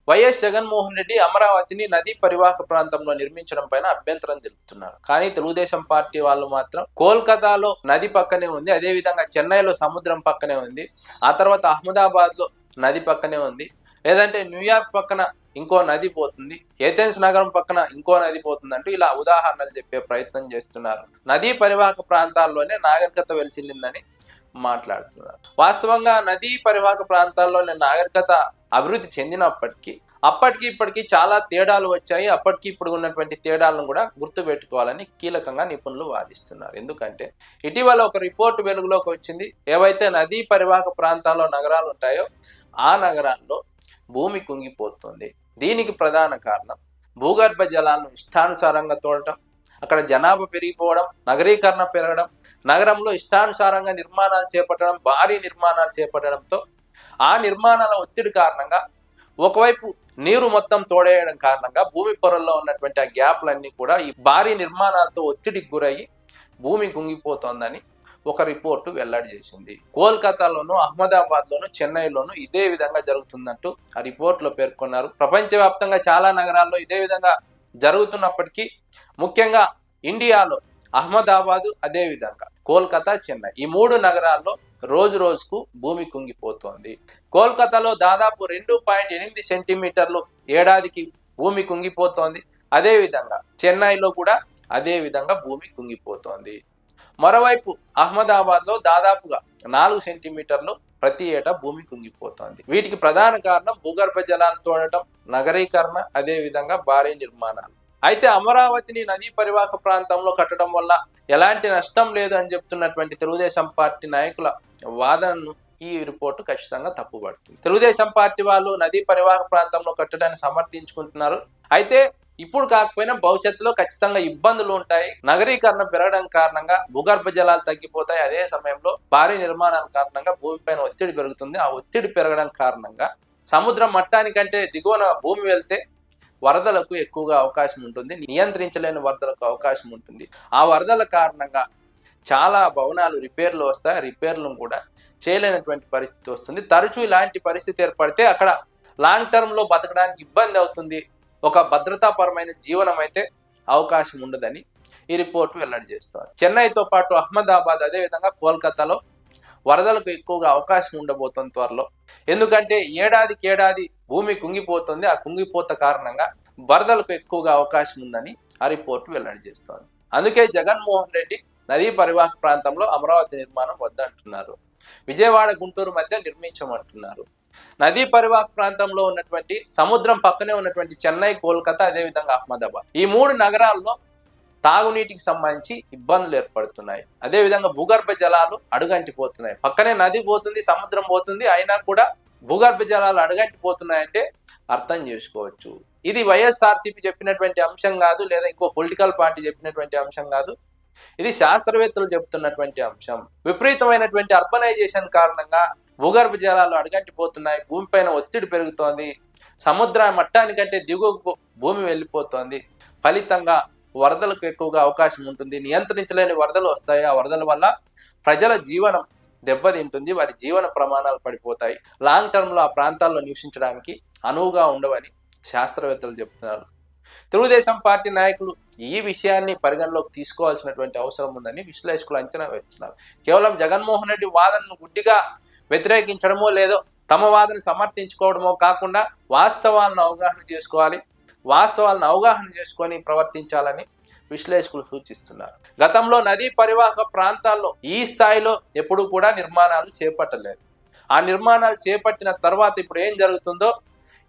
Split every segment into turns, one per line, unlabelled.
YS Jaganmohan Reddy అమరావతిని నదీ పరివాహక ప్రాంతంలో నిర్మించడం పైన అభ్యంతరం తెలుపుతున్నారు. కానీ తెలుగుదేశం పార్టీ వాళ్ళు మాత్రం కోల్కతాలో నది పక్కనే ఉంది, అదే విధంగా చెన్నైలో సముద్రం పక్కనే ఉంది, ఆ తర్వాత అహ్మదాబాద్ లో నది పక్కనే ఉంది, లేదంటే న్యూయార్క్ పక్కన ఇంకో నది పోతుంది, ఏథెన్స్ నగరం పక్కన ఇంకో నది పోతుంది అంటూ ఇలా ఉదాహరణలు చెప్పే ప్రయత్నం చేస్తున్నారు. నదీ పరివాహక ప్రాంతాల్లోనే నాగరికత వెలిసిందని మాట్లాడుతున్నారు. వాస్తవంగా నదీ పరివాహక ప్రాంతాల్లోనే నాగరికత అభివృద్ధి చెందినప్పటికీ అప్పటికి ఇప్పటికీ చాలా తేడాలు వచ్చాయి. అప్పటికి ఇప్పుడు ఉన్నటువంటి తేడాలను కూడా గుర్తుపెట్టుకోవాలని కీలకంగా నిపుణులు వాదిస్తున్నారు. ఎందుకంటే ఇటీవల ఒక రిపోర్ట్ వెలుగులోకి వచ్చింది. ఏవైతే నదీ పరివాహక ప్రాంతాల్లో నగరాలు ఉంటాయో ఆ నగరాల్లో భూమి కుంగిపోతుంది. దీనికి ప్రధాన కారణం భూగర్భ జలాలను ఇష్టానుసారంగా తోడటం, అక్కడ జనాభా పెరిగిపోవడం, నగరీకరణ పెరగడం, నగరంలో ఇష్టానుసారంగా నిర్మాణాలు చేపట్టడం, భారీ నిర్మాణాలు చేపట్టడంతో ఆ నిర్మాణాల ఒత్తిడి కారణంగా ఒకవైపు నీరు మొత్తం తోడేయడం కారణంగా భూమి పొరల్లో ఉన్నటువంటి ఆ గ్యాప్లన్నీ కూడా ఈ భారీ నిర్మాణాలతో ఒత్తిడికి గురయ్యి భూమి కుంగిపోతోందని ఒక రిపోర్టు వెల్లడి చేసింది. కోల్కతాలోను, అహ్మదాబాద్లోను, చెన్నైలోను ఇదే విధంగా జరుగుతుందంటూ ఆ రిపోర్ట్లో పేర్కొన్నారు. ప్రపంచవ్యాప్తంగా చాలా నగరాల్లో ఇదే విధంగా జరుగుతున్నప్పటికీ ముఖ్యంగా ఇండియాలో అహ్మదాబాదు, అదే విధంగా కోల్కతా, చెన్నై ఈ మూడు నగరాల్లో రోజు రోజుకు భూమి కుంగిపోతోంది. కోల్కతాలో దాదాపు 2.8 సెంటీమీటర్లు ఏడాదికి భూమి కుంగిపోతోంది. అదేవిధంగా చెన్నైలో కూడా అదే విధంగా భూమి కుంగిపోతోంది. మరోవైపు అహ్మదాబాద్లో దాదాపుగా 4 సెంటీమీటర్లు ప్రతి ఏటా భూమి కుంగిపోతోంది. వీటికి ప్రధాన కారణం భూగర్భ జలాలు తోడటం, నగరీకరణ, అదే విధంగా భారీ నిర్మాణాలు. అయితే అమరావతిని నదీ పరివాహక ప్రాంతంలో కట్టడం వల్ల ఎలాంటి నష్టం లేదు అని చెప్తున్నటువంటి తెలుగుదేశం పార్టీ నాయకుల వాదనను ఈ రిపోర్టు ఖచ్చితంగా తప్పుపడుతుంది. తెలుగుదేశం పార్టీ వాళ్ళు నదీ పరివాహక ప్రాంతంలో కట్టడాన్ని సమర్థించుకుంటున్నారు. అయితే ఇప్పుడు కాకపోయినా భవిష్యత్తులో ఖచ్చితంగా ఇబ్బందులు ఉంటాయి. నగరీకరణ పెరగడం కారణంగా భూగర్భ జలాలు తగ్గిపోతాయి. అదే సమయంలో భారీ నిర్మాణాల కారణంగా భూమిపైన ఒత్తిడి పెరుగుతుంది. ఆ ఒత్తిడి పెరగడం కారణంగా సముద్రం మట్టానికంటే దిగువన భూమి వెళ్తే వరదలకు ఎక్కువగా అవకాశం ఉంటుంది, నియంత్రించలేని వరదలకు అవకాశం ఉంటుంది. ఆ వరదల కారణంగా చాలా భవనాలు రిపేర్లు వస్తాయి, రిపేర్లను కూడా చేయలేనటువంటి పరిస్థితి వస్తుంది. తరచూ ఇలాంటి పరిస్థితి ఏర్పడితే అక్కడ లాంగ్ టర్మ్లో బతకడానికి ఇబ్బంది అవుతుంది, ఒక భద్రతాపరమైన జీవనం అయితే అవకాశం ఉండదని ఈ రిపోర్టు వెల్లడి చేస్తారు. చెన్నైతో పాటు అహ్మదాబాద్, అదేవిధంగా కోల్కతాలో వరదలకు ఎక్కువగా అవకాశం ఉండబోతుంది త్వరలో. ఎందుకంటే ఏడాదికి ఏడాది భూమి కుంగిపోతుంది. ఆ కుంగిపోత కారణంగా వరదలకు ఎక్కువగా అవకాశం ఉందని ఆ రిపోర్టు వెల్లడి చేస్తోంది. అందుకే జగన్మోహన్ రెడ్డి నదీ పరివాహక ప్రాంతంలో అమరావతి నిర్మాణం వద్దంటున్నారు. విజయవాడ, గుంటూరు మధ్య నిర్మించమంటున్నారు. నదీ పరివాహక ప్రాంతంలో ఉన్నటువంటి సముద్రం పక్కనే ఉన్నటువంటి చెన్నై, కోల్కతా, అదేవిధంగా అహ్మదాబాద్ ఈ మూడు నగరాల్లో తాగునీటికి సంబంధించి ఇబ్బందులు ఏర్పడుతున్నాయి. అదేవిధంగా భూగర్భ జలాలు అడుగంటిపోతున్నాయి. పక్కనే నది పోతుంది, సముద్రం పోతుంది, అయినా కూడా భూగర్భ జలాలు అడుగంటిపోతున్నాయంటే అర్థం చేసుకోవచ్చు. ఇది వైఎస్ఆర్సీపీ చెప్పినటువంటి అంశం కాదు, లేదా ఇంకో పొలిటికల్ పార్టీ చెప్పినటువంటి అంశం కాదు. ఇది శాస్త్రవేత్తలు చెబుతున్నటువంటి అంశం. విపరీతమైనటువంటి అర్బనైజేషన్ కారణంగా భూగర్భ జలాలు అడుగంటిపోతున్నాయి, భూమిపైన ఒత్తిడి పెరుగుతోంది, సముద్ర మట్టానికంటే దిగువకు భూమి వెళ్ళిపోతోంది. ఫలితంగా వరదలకు ఎక్కువగా అవకాశం ఉంటుంది, నియంత్రించలేని వరదలు వస్తాయి. ఆ వరదల వల్ల ప్రజల జీవనం దెబ్బతింటుంది, వారి జీవన ప్రమాణాలు పడిపోతాయి. లాంగ్ టర్మ్లో ఆ ప్రాంతాల్లో నివసించడానికి అనువుగా ఉండవని శాస్త్రవేత్తలు చెబుతున్నారు. తెలుగుదేశం పార్టీ నాయకులు ఈ విషయాన్ని పరిగణలోకి తీసుకోవాల్సినటువంటి అవసరం ఉందని విశ్లేషకులు అంచనా వేస్తున్నారు. కేవలం జగన్మోహన్ రెడ్డి వాదనను గుడ్డిగా వ్యతిరేకించడమో లేదో తమ వాదన సమర్థించుకోవడమో కాకుండా వాస్తవాలను అవగాహన చేసుకోవాలి, వాస్తవాలను అవగాహన చేసుకొని ప్రవర్తించాలని విశ్లేషకులు సూచిస్తున్నారు. గతంలో నదీ పరివాహక ప్రాంతాల్లో ఈ స్థాయిలో ఎప్పుడు కూడా నిర్మాణాలు చేపట్టలేదు. ఆ నిర్మాణాలు చేపట్టిన తర్వాత ఇప్పుడు ఏం జరుగుతుందో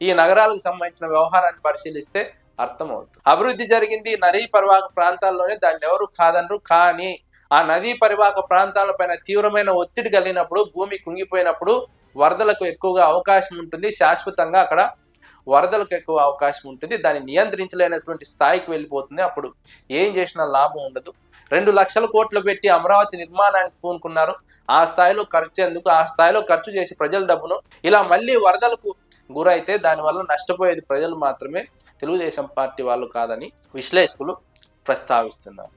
ఈ నగరాలకు సంబంధించిన వ్యవహారాన్ని పరిశీలిస్తే అర్థమవుతుంది. అభివృద్ధి జరిగింది నదీ పరివాహక ప్రాంతాల్లోనే, దాన్ని ఎవరు కాదనరు. కానీ ఆ నదీ పరివాహక ప్రాంతాలపైన తీవ్రమైన ఒత్తిడి కలిగినప్పుడు, భూమి కుంగిపోయినప్పుడు వరదలకు ఎక్కువగా అవకాశం ఉంటుంది. శాశ్వతంగా అక్కడ వరదలకు ఎక్కువ అవకాశం ఉంటుంది. దాన్ని నియంత్రించలేనటువంటి స్థాయికి వెళ్ళిపోతుంది. అప్పుడు ఏం చేసినా లాభం ఉండదు. 2 లక్షల కోట్లు పెట్టి అమరావతి నిర్మాణానికి పూనుకున్నారు. ఆ స్థాయిలో ఖర్చు ఎందుకు? ఆ స్థాయిలో ఖర్చు చేసి ప్రజల డబ్బును ఇలా మళ్ళీ వరదలకు గురైతే దానివల్ల నష్టపోయేది ప్రజలు మాత్రమే, తెలుగుదేశం పార్టీ వాళ్ళు కాదని విశ్లేషకులు ప్రస్తావిస్తున్నారు.